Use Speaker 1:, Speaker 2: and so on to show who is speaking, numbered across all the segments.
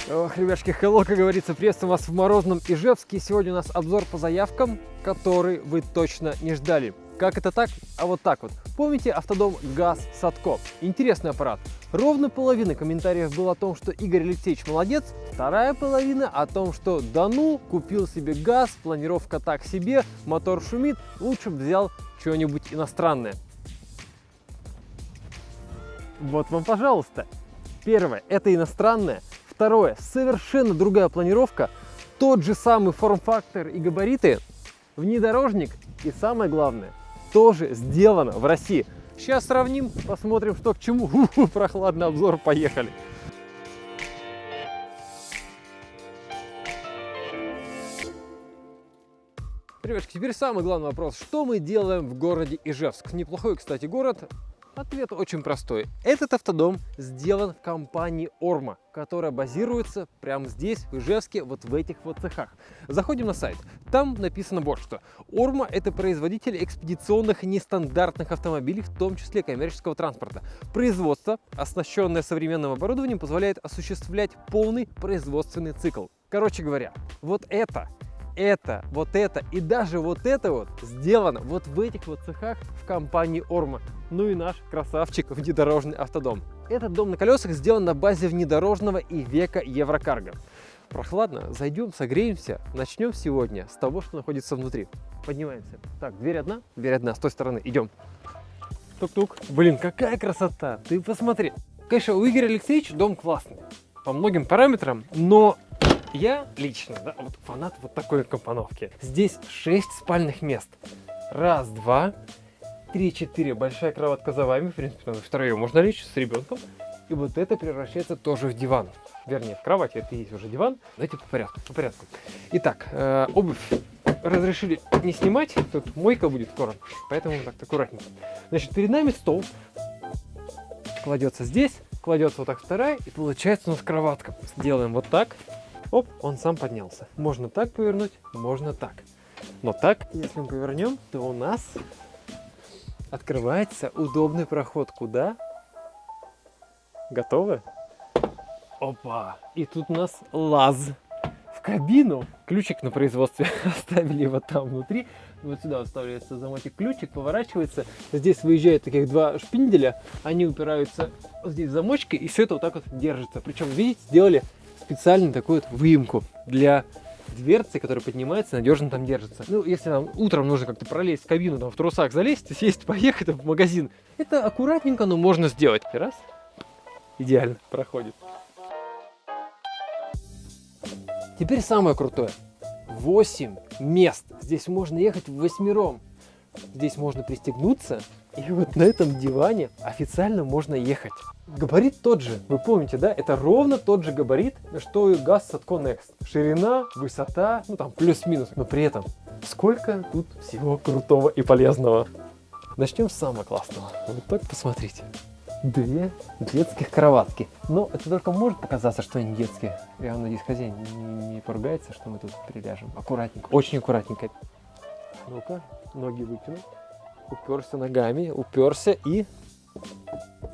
Speaker 1: Ох, ребятушки, hello, как говорится, приветствую вас в морозном Ижевске. Сегодня у нас обзор по заявкам, который вы точно не ждали. Как это так? А вот так вот. Помните автодом ГАЗ Садко? Интересный аппарат. Ровно половина комментариев было о том, что Игорь Алексеевич молодец. Вторая половина о том, что да ну, купил себе ГАЗ, планировка так себе, мотор шумит, лучше бы взял что-нибудь иностранное. Вот вам, пожалуйста. Первое, это иностранное. Второе, совершенно другая планировка, тот же самый форм-фактор и габариты, внедорожник и самое главное, тоже сделано в России. Сейчас сравним, посмотрим, что к чему. Прохладный обзор, поехали. Ребятки, теперь самый главный вопрос. Что мы делаем в городе Ижевск? Неплохой, кстати, город. Ответ очень простой. Этот автодом сделан в компании Орма, которая базируется прямо здесь, в Ижевске, вот в этих вот цехах. Заходим на сайт. Там написано вот что. Орма – это производитель экспедиционных и нестандартных автомобилей, в том числе коммерческого транспорта. Производство, оснащенное современным оборудованием, позволяет осуществлять полный производственный цикл. Короче говоря, вот это и даже вот это вот сделано вот в этих вот цехах в компании Орма. Ну и наш красавчик внедорожный автодом. Этот дом на колесах сделан на базе внедорожного Ивеко Еврокарго. Прохладно, зайдем, согреемся. Начнем сегодня с того, что находится внутри. Поднимаемся. Так, дверь одна, с той стороны, идем. Тук-тук. Блин, какая красота, ты посмотри. Конечно, у Игоря Алексеевича дом классный, по многим параметрам, но я лично, да, вот фанат вот такой компоновки. Здесь 6 спальных мест. Раз, два, три, четыре. Большая кроватка за вами. В принципе, втроем можно лечь с ребенком. И вот это превращается тоже в диван. Вернее, в кровать это и есть уже диван. Давайте по порядку. Итак, обувь разрешили не снимать. Тут мойка будет скоро, поэтому так аккуратненько. Значит, перед нами стол. Кладется здесь, кладется вот так вторая. И получается у нас кроватка. Сделаем вот так. Оп, он сам поднялся. Можно так повернуть, можно так. Но так, если мы повернем, то у нас открывается удобный проход. Куда? Готовы? Опа! И тут у нас лаз в кабину. Ключик на производстве оставили его там внутри. Вот сюда вставляется замочек, ключик, поворачивается. Здесь выезжают таких два шпинделя. Они упираются вот здесь в замочки, и все это вот так вот держится. Причем, видите, сделали специально такую вот выемку для дверцы, которая поднимается, надежно там держится. Ну, если нам утром нужно как-то пролезть в кабину, там в трусах залезть, сесть, поехать в магазин, это аккуратненько, но можно сделать. Раз, идеально проходит. Теперь самое крутое. 8 мест. Здесь можно ехать восьмером. Здесь можно пристегнуться, и вот на этом диване официально можно ехать. Габарит тот же, вы помните, да? Это ровно тот же габарит, что и ГАЗ Садко Next. Ширина, высота, ну там плюс-минус. Но при этом сколько тут всего крутого и полезного. Начнем с самого классного. Вот так посмотрите. Две детских кроватки. Но это только может показаться, что они детские. Я надеюсь, хозяин не поругается, что мы тут приляжем. Аккуратненько, очень аккуратненько. Ну-ка, ноги выкину. Уперся ногами, уперся и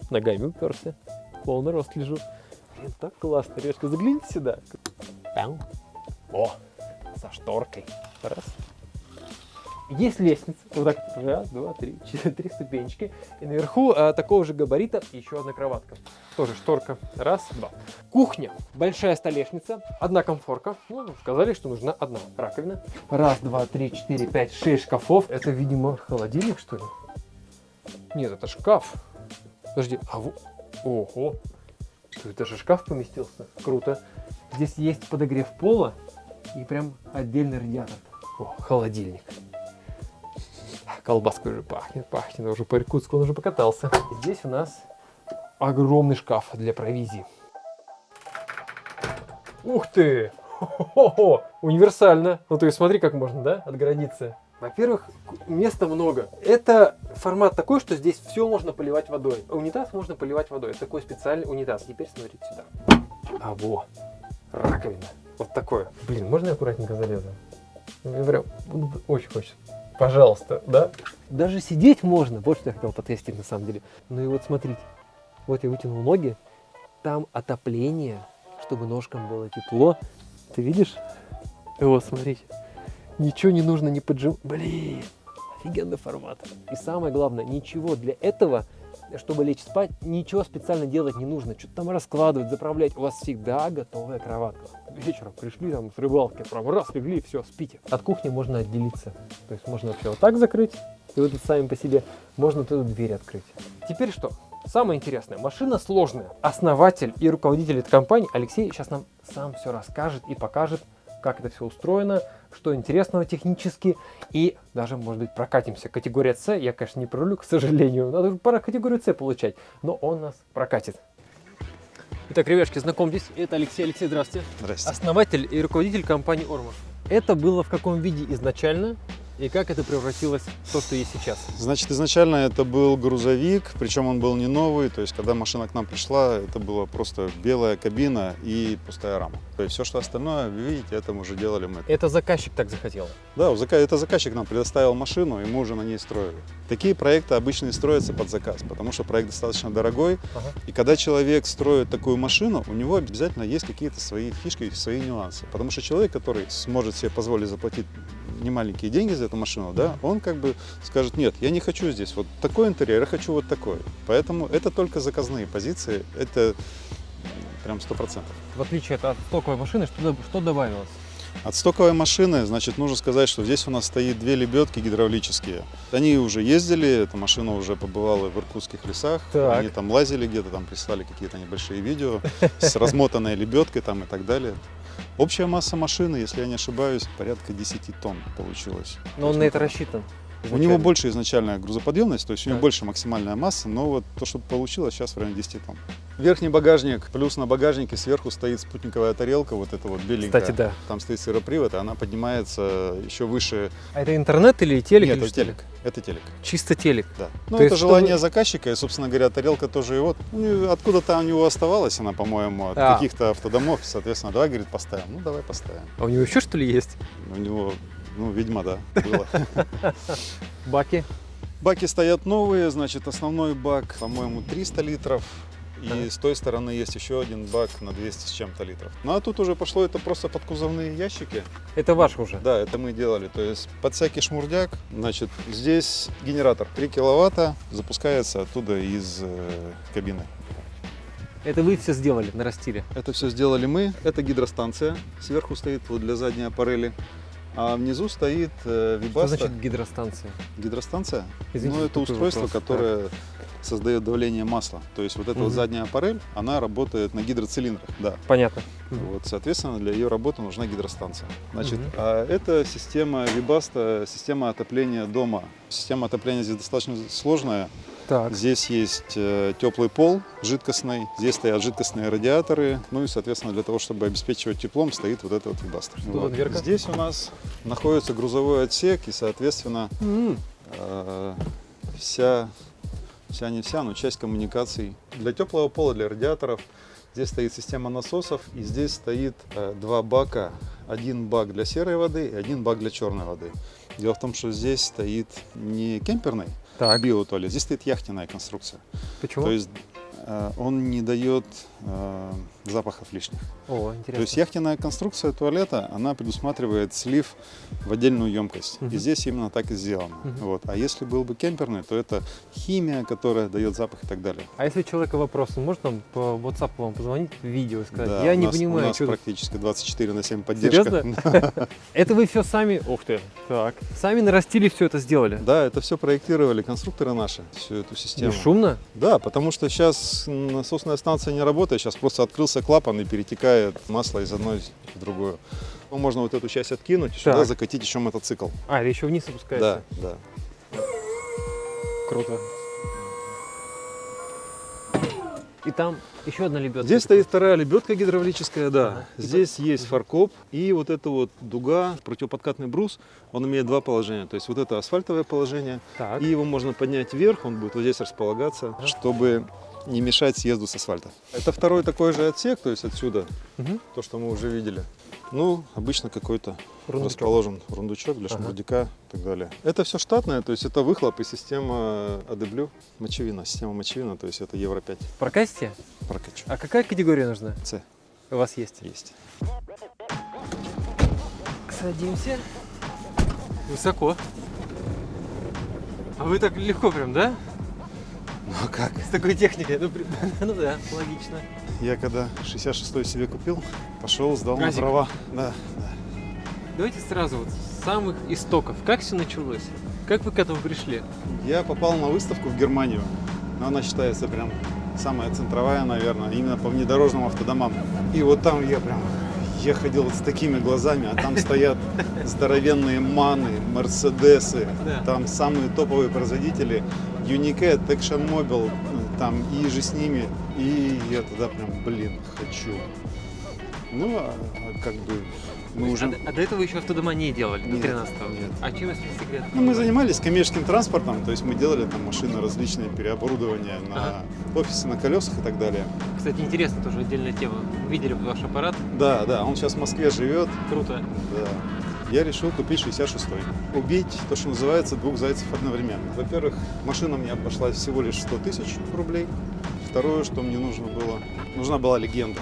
Speaker 1: ногами уперся. Полный рост лежу. Блин, так классно. Ребятка, загляните сюда. О, со шторкой. Раз. Есть лестница. Вот так. Раз, два, три, четыре, 3 ступенечки. И наверху такого же габарита еще одна кроватка. Тоже шторка. Раз, два. Кухня. Большая столешница. Одна комфорка. Ну, сказали, что нужна одна раковина. Раз, два, три, 4, 5, 6 шкафов. Это, видимо, холодильник, что ли? Нет, это шкаф. Подожди, ого, тут даже шкаф поместился, круто. Здесь есть подогрев пола и прям отдельный радиатор. О, холодильник. Колбаской уже пахнет, уже по Иркутску он уже покатался. Здесь у нас огромный шкаф для провизии. Ух ты! Хо-хо-хо! Универсально. Ну ты смотри, как можно, да, отгородиться. Во-первых, места много. Это формат такой, что здесь все можно поливать водой. Унитаз можно поливать водой. Это такой специальный унитаз. Теперь смотрите сюда. А во, раковина. Вот такое. Блин, можно я аккуратненько залезу? Мне прям очень хочется. Пожалуйста, да? Даже сидеть можно. Вот что я хотел потестить на самом деле. Ну и вот смотрите. Вот я вытянул ноги. Там отопление, чтобы ножкам было тепло. Ты видишь? Вот, смотрите. Ничего не нужно не поджим. Блин, офигенный формат. И самое главное, ничего для этого, чтобы лечь спать, ничего специально делать не нужно. Что-то там раскладывать, заправлять. У вас всегда готовая кроватка. Вечером пришли там с рыбалки, прям раз легли, все, спите. От кухни можно отделиться. То есть можно вообще вот так закрыть, и вы тут сами по себе. Можно тут дверь открыть. Теперь что? Самое интересное, машина сложная. Основатель и руководитель этой компании Алексей сейчас нам сам все расскажет и покажет, как это все устроено, что интересного технически, и даже, может быть, прокатимся. Категория С, я, конечно, не прорулю, к сожалению, надо пора категорию С получать, но он нас прокатит. Итак, ребятки, знакомьтесь, это Алексей. Алексей, здравствуйте.
Speaker 2: Здравствуйте.
Speaker 1: Основатель и руководитель компании Орма. Это было в каком виде изначально? И как это превратилось в то, что есть сейчас?
Speaker 2: Значит, изначально это был грузовик, причем он был не новый. То есть, когда машина к нам пришла, это была просто белая кабина и пустая рама. То есть, все, что остальное, вы видите, это мы уже делали мы.
Speaker 1: Это заказчик так захотел?
Speaker 2: Да, это заказчик нам предоставил машину, и мы уже на ней строили. Такие проекты обычно и строятся под заказ, потому что проект достаточно дорогой. И когда человек строит такую машину, у него обязательно есть какие-то свои фишки, свои нюансы. Потому что человек, который сможет себе позволить заплатить немаленькие деньги за эту машину, да, он как бы скажет: нет, я не хочу здесь вот такой интерьер, я хочу вот такой. Поэтому это только заказные позиции, это прям 100%.
Speaker 1: В отличие от стоковой машины, что добавилось?
Speaker 2: От стоковой машины, значит, нужно сказать, что здесь у нас стоит две лебедки гидравлические. Они уже ездили, эта машина уже побывала в иркутских лесах,
Speaker 1: Так.
Speaker 2: Они там лазили где-то, там прислали какие-то небольшие видео с размотанной лебедкой там и так далее. Общая масса машины, если я не ошибаюсь, порядка 10 тонн получилось.
Speaker 1: Но он на это рассчитан.
Speaker 2: У него больше изначальная грузоподъемность, то есть у него
Speaker 1: Так.
Speaker 2: больше максимальная масса, но вот то, что получилось, сейчас в районе 10 тонн. Верхний багажник, плюс на багажнике сверху стоит спутниковая тарелка, вот эта вот беленькая.
Speaker 1: Кстати, да.
Speaker 2: Там стоит сыропривод, и она поднимается еще выше.
Speaker 1: А это интернет или телек?
Speaker 2: Нет,
Speaker 1: или
Speaker 2: это
Speaker 1: что?
Speaker 2: телек. Это телек.
Speaker 1: Чисто телек.
Speaker 2: Да. Ну,
Speaker 1: То
Speaker 2: это
Speaker 1: есть,
Speaker 2: желание
Speaker 1: что вы-
Speaker 2: заказчика, и, собственно говоря, тарелка тоже его. Откуда-то у него оставалась она, по-моему, от
Speaker 1: А.
Speaker 2: каких-то автодомов. Соответственно, давай, говорит, поставим. Ну, давай поставим.
Speaker 1: А у него еще что ли есть?
Speaker 2: У него, ну, видимо, да, было.
Speaker 1: Баки?
Speaker 2: Баки стоят новые, значит, основной бак, по-моему, 300 литров. И
Speaker 1: Так.
Speaker 2: с той стороны есть еще один бак на 200 с чем-то литров. Ну, а тут уже пошло это просто подкузовные ящики.
Speaker 1: Это ваш уже?
Speaker 2: Да, это мы делали. То есть под всякий шмурдяк. Значит, здесь генератор 3 киловатта запускается оттуда из кабины.
Speaker 1: Это вы все сделали, нарастили?
Speaker 2: Это все сделали мы. Это гидростанция. Сверху стоит вот для задней аппарели. А внизу стоит
Speaker 1: Что
Speaker 2: Вибаста.
Speaker 1: значит гидростанция?
Speaker 2: Гидростанция?
Speaker 1: Извините,
Speaker 2: Ну, это
Speaker 1: такой
Speaker 2: устройство,
Speaker 1: вопрос.
Speaker 2: которое создает давление масла. То есть вот эта вот
Speaker 1: Мгм.
Speaker 2: задняя аппарель, она работает на гидроцилиндрах. Да.
Speaker 1: Понятно.
Speaker 2: Вот, соответственно, для ее работы нужна гидростанция. Значит,
Speaker 1: Мгм.
Speaker 2: а это система Вибаста, система отопления дома. Система отопления здесь достаточно сложная.
Speaker 1: Так.
Speaker 2: Здесь есть теплый пол жидкостный, здесь стоят жидкостные радиаторы, ну и, соответственно, для того, чтобы обеспечивать теплом, стоит вот это вот Вибаста.
Speaker 1: Что за дверка?
Speaker 2: Здесь у нас находится грузовой отсек и, соответственно,
Speaker 1: М,
Speaker 2: но часть коммуникаций. Для теплого пола, для радиаторов здесь стоит система насосов, и здесь стоит два бака. Один бак для серой воды и один бак для черной воды. Дело в том, что здесь стоит не кемперный
Speaker 1: Так.
Speaker 2: биотуалет, здесь стоит яхтенная конструкция.
Speaker 1: Почему?
Speaker 2: То есть он не дает запахов лишних.
Speaker 1: О, интересно.
Speaker 2: То есть яхтенная конструкция туалета, она предусматривает слив в отдельную емкость.
Speaker 1: Мгм.
Speaker 2: И здесь именно так и сделано.
Speaker 1: Мгм.
Speaker 2: Вот. А если был бы кемперный, то это химия, которая дает запах и так далее.
Speaker 1: А если у человека вопрос, он может нам по WhatsApp вам позвонить, в видео сказать?
Speaker 2: Да,
Speaker 1: Я
Speaker 2: у
Speaker 1: не
Speaker 2: нас,
Speaker 1: понимаю,
Speaker 2: у нас
Speaker 1: что тут.
Speaker 2: практически 24/7 поддержка.
Speaker 1: Серьезно? Это вы все сами, ух ты, так, сами нарастили, все это сделали?
Speaker 2: Да, это все проектировали конструкторы наши, всю эту систему.
Speaker 1: Бесшумно?
Speaker 2: Да, потому что сейчас насосная станция не работает, сейчас просто открылся клапан и перетекает масло из одной в другую. Ну, можно вот эту часть откинуть и сюда
Speaker 1: Так.
Speaker 2: закатить еще мотоцикл.
Speaker 1: А, или еще вниз опускается?
Speaker 2: Да, да.
Speaker 1: Круто. И там еще одна лебедка.
Speaker 2: Здесь стоит вторая лебедка гидравлическая, да.
Speaker 1: Ага.
Speaker 2: Здесь есть фаркоп и вот эта вот дуга, противоподкатный брус, он имеет два положения. То есть вот это асфальтовое положение,
Speaker 1: Так.
Speaker 2: и его можно поднять вверх, он будет вот здесь располагаться, чтобы не мешать съезду с асфальта. Это второй такой же отсек, то есть отсюда,
Speaker 1: Мгм.
Speaker 2: то, что мы уже видели. Ну, обычно какой-то
Speaker 1: Рундучок.
Speaker 2: расположен рундучок для
Speaker 1: Ага.
Speaker 2: шмурдяка и так далее. Это все штатное, то есть это выхлоп и система AdBlue, мочевина, система мочевина, то есть это Евро 5
Speaker 1: Прокатите?
Speaker 2: прокачу.
Speaker 1: А какая категория нужна?
Speaker 2: С.
Speaker 1: у вас есть?
Speaker 2: Есть.
Speaker 1: Садимся. Высоко. А вы так легко прям, да?
Speaker 2: Ну а как?
Speaker 1: С такой техникой. Ну да, логично.
Speaker 2: Я когда 66-й себе купил, пошел, сдал на
Speaker 1: Газик.
Speaker 2: права. Да, да.
Speaker 1: Давайте сразу вот с самых истоков. Как все началось? Как вы к этому пришли?
Speaker 2: Я попал на выставку в Германию. Но она считается прям самая центровая, наверное, именно по внедорожным автодомам. И вот там я ходил с такими глазами, а там стоят здоровенные маны, мерседесы,
Speaker 1: Да.
Speaker 2: там самые топовые производители, Unicat, ExxonMobil, там и же с ними. И я туда прям, хочу. Ну, как бы мы уже...
Speaker 1: А до этого еще автодома не делали, до
Speaker 2: Нет,
Speaker 1: 13-го?
Speaker 2: нет.
Speaker 1: А чем, если секрет?
Speaker 2: Ну, мы занимались коммерческим транспортом, то есть мы делали там машины различные, переоборудование на офисы на колесах и так далее.
Speaker 1: Кстати, интересно, тоже отдельная тема. Видели ваш аппарат?
Speaker 2: Да, да, он сейчас в Москве живет.
Speaker 1: Круто.
Speaker 2: Да. Я решил купить 66-й. Убить то, что называется, двух зайцев одновременно. Во-первых, машина мне обошлась всего лишь 100 тысяч рублей. Второе, что мне нужна была легенда.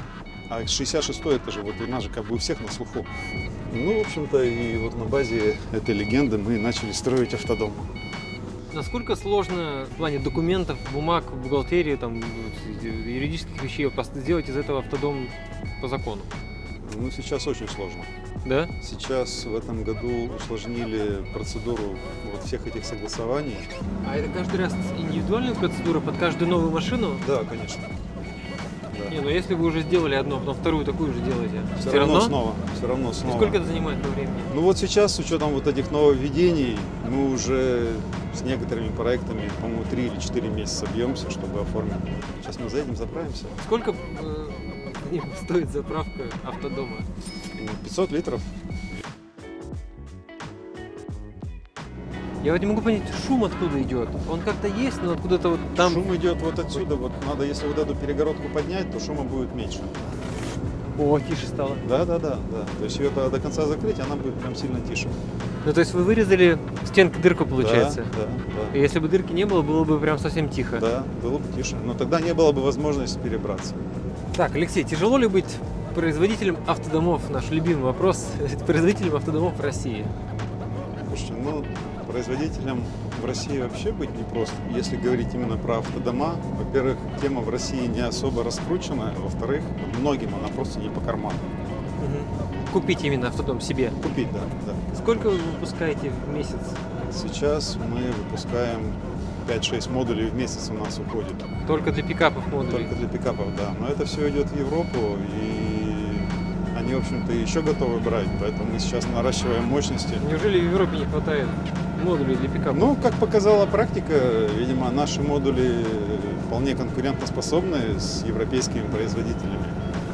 Speaker 2: А 66-й это же вот у нас же как бы у всех на слуху. Ну, в общем-то, и вот на базе этой легенды мы начали строить автодом.
Speaker 1: Насколько сложно в плане документов, бумаг, бухгалтерии, там, юридических вещей сделать из этого автодом по закону?
Speaker 2: Ну, сейчас очень сложно.
Speaker 1: Да?
Speaker 2: Сейчас в этом году усложнили процедуру вот всех этих согласований.
Speaker 1: А это каждый раз индивидуальная процедура под каждую новую машину?
Speaker 2: Да, конечно. Да.
Speaker 1: Не, ну если вы уже сделали одну, а потом вторую такую же делаете,
Speaker 2: Все равно снова. Все равно
Speaker 1: И
Speaker 2: снова.
Speaker 1: сколько это занимает по времени?
Speaker 2: Ну вот сейчас, с учетом вот этих нововведений, мы уже с некоторыми проектами, по-моему, 3 или 4 месяца бьемся, чтобы оформить. Сейчас мы заедем, заправимся.
Speaker 1: Сколько стоит заправка автодома?
Speaker 2: 500 литров.
Speaker 1: Я вот не могу понять, шум откуда идет. Он как-то есть, но откуда-то вот там...
Speaker 2: Шум идет вот отсюда. Вот надо, если вот эту перегородку поднять, то шума будет меньше.
Speaker 1: О, тише стало.
Speaker 2: Да. То есть ее до конца закрыть, она будет прям сильно тише.
Speaker 1: Ну то есть вы вырезали в стенку дырку, получается?
Speaker 2: Да.
Speaker 1: И если бы дырки не было, было бы прям совсем тихо.
Speaker 2: Да, было бы тише. Но тогда не было бы возможности перебраться.
Speaker 1: Так, Алексей, тяжело ли быть производителем автодомов? Наш любимый вопрос. Производителем автодомов в России.
Speaker 2: Слушайте, производителем в России вообще быть непросто. Если говорить именно про автодома, во-первых, тема в России не особо раскрученная, во-вторых, многим она просто не по карману.
Speaker 1: Купить именно автодом себе.
Speaker 2: Купить, да.
Speaker 1: Сколько вы выпускаете в месяц?
Speaker 2: Сейчас мы выпускаем 5-6 модулей в месяц у нас уходит.
Speaker 1: Только для пикапов модулей?
Speaker 2: Только для пикапов, да. Но это все идет в Европу, и они, в общем-то, еще готовы брать, поэтому мы сейчас наращиваем мощности.
Speaker 1: Неужели в Европе не хватает модулей для пикапов?
Speaker 2: Ну, как показала практика, видимо, наши модули вполне конкурентоспособны с европейскими производителями.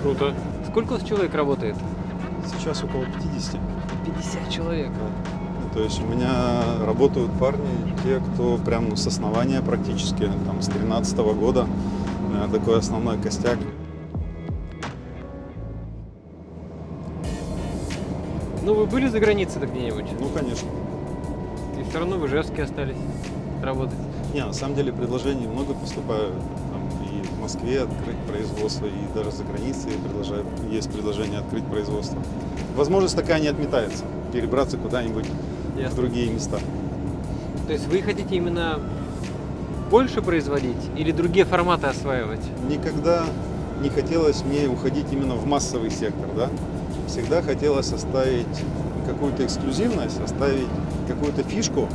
Speaker 1: Круто. Сколько у вас человек работает?
Speaker 2: Сейчас около 50.
Speaker 1: 50 человек.
Speaker 2: То есть у меня работают парни, те, кто прям с основания практически, там, с 2013 года. У меня такой основной костяк.
Speaker 1: Ну, вы были за границей-то где-нибудь?
Speaker 2: Ну, конечно.
Speaker 1: И все равно в Ижевске остались работать.
Speaker 2: Не, на самом деле предложений много поступают. Там и в Москве открыть производство, и даже за границей есть предложение открыть производство. Возможность такая не отметается. Перебраться куда-нибудь в другие места.
Speaker 1: То есть вы хотите именно больше производить или другие форматы осваивать?
Speaker 2: Никогда не хотелось мне уходить именно в массовый сектор, да? Всегда хотелось оставить какую-то эксклюзивность, оставить какую-то фишку.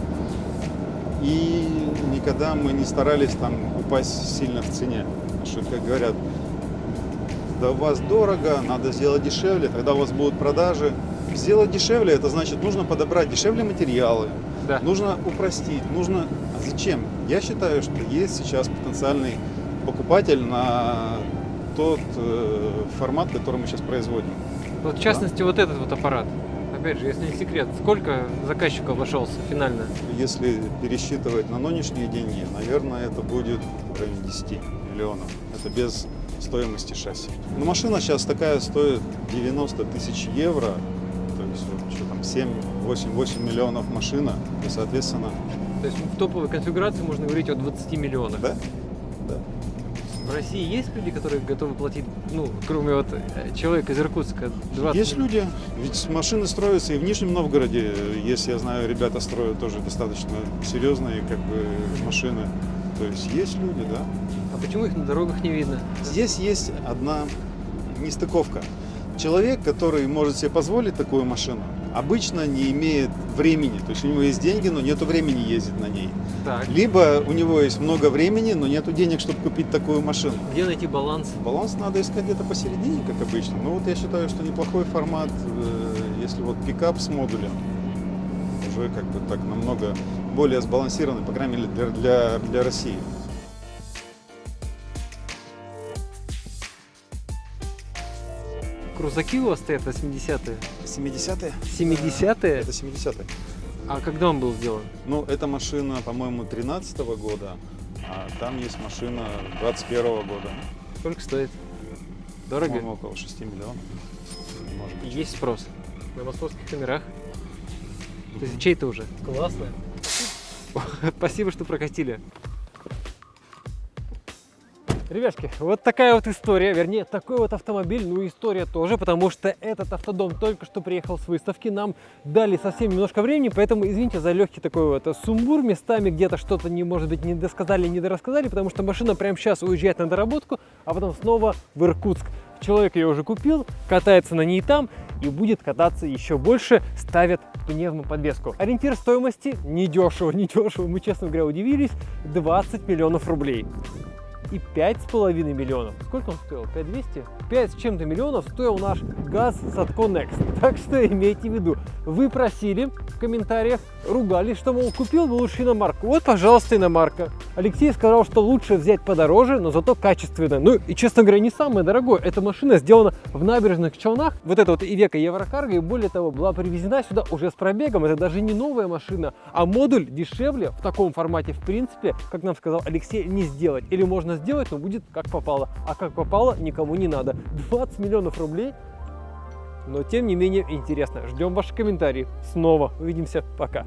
Speaker 2: И никогда мы не старались там упасть сильно в цене. Потому что, как говорят, да у вас дорого, надо сделать дешевле, тогда у вас будут продажи. Сделать дешевле, это значит, нужно подобрать дешевле материалы,
Speaker 1: Да.
Speaker 2: нужно упростить, нужно... А зачем? Я считаю, что есть сейчас потенциальный покупатель на тот формат, который мы сейчас производим.
Speaker 1: Вот в частности, вот этот вот аппарат. Опять же, если не секрет, сколько заказчику обошелся финально?
Speaker 2: Если пересчитывать на нынешние деньги, наверное, это будет в районе 10 миллионов. Это без стоимости шасси. Но машина сейчас такая стоит 90 тысяч евро. То есть, вот, что там, 7-8 миллионов машина. И, соответственно...
Speaker 1: То есть в топовой конфигурации можно говорить о 20 миллионах.
Speaker 2: Да? Да.
Speaker 1: В России есть люди, которые готовы платить, ну, кроме вот человека из Иркутска, 20
Speaker 2: Есть люди, ведь машины строятся и в Нижнем Новгороде, если я знаю, ребята строят тоже достаточно серьезные как бы машины. То есть люди, да.
Speaker 1: А почему их на дорогах не видно?
Speaker 2: Здесь есть одна нестыковка. Человек, который может себе позволить такую машину, обычно не имеет времени. То есть у него есть деньги, но нет времени ездить на ней.
Speaker 1: Так,
Speaker 2: Либо у него есть много времени, но нет денег, чтобы купить такую машину.
Speaker 1: где найти баланс?
Speaker 2: Баланс надо искать где-то посередине, как обычно. Но вот я считаю, что неплохой формат, если вот пикап с модулем, уже как бы так намного более сбалансированный, по крайней мере для России.
Speaker 1: Крузаки у вас стоят 80-е?
Speaker 2: 70-е?
Speaker 1: 70-е?
Speaker 2: Это 70-е.
Speaker 1: А когда он был сделан?
Speaker 2: Ну, эта машина, по-моему, 13-го года, а там есть машина 21-го года.
Speaker 1: Сколько стоит? Дорого?
Speaker 2: По-моему, около 6 миллионов. Может быть.
Speaker 1: Есть спрос на московских номерах. То есть чей-то уже? Классно. Спасибо, что прокатили. Ребятки, вот такая вот история, вернее, такой вот автомобиль, ну и история тоже, потому что этот автодом только что приехал с выставки, нам дали совсем немножко времени, поэтому извините за легкий такой вот сумбур, местами где-то что-то, может быть, не досказали, не дорассказали, потому что машина прямо сейчас уезжает на доработку, а потом снова в Иркутск. Человек ее уже купил, катается на ней там и будет кататься еще больше, ставят пневмоподвеску. Ориентир стоимости недешево, мы, честно говоря, удивились, 20 миллионов рублей. И 5,5 миллионов. Сколько он стоил? 5200? 5 с чем-то миллионов стоил наш ГАЗ Садко Next. Так что имейте в виду. Вы просили в комментариях, ругались, что, мол, купил бы лучше иномарку. Вот, пожалуйста, иномарка. Алексей сказал, что лучше взять подороже, но зато качественно. Ну и, честно говоря, не самое дорогое. Эта машина сделана в Набережных Челнах. Вот эта вот Ивеко Еврокарго, и более того, была привезена сюда уже с пробегом. Это даже не новая машина, а модуль дешевле в таком формате, в принципе, как нам сказал Алексей, не сделать. Или можно сделать, но будет как попало. А как попало, никому не надо. 20 миллионов рублей, но тем не менее интересно. Ждем ваши комментарии. Снова увидимся. Пока.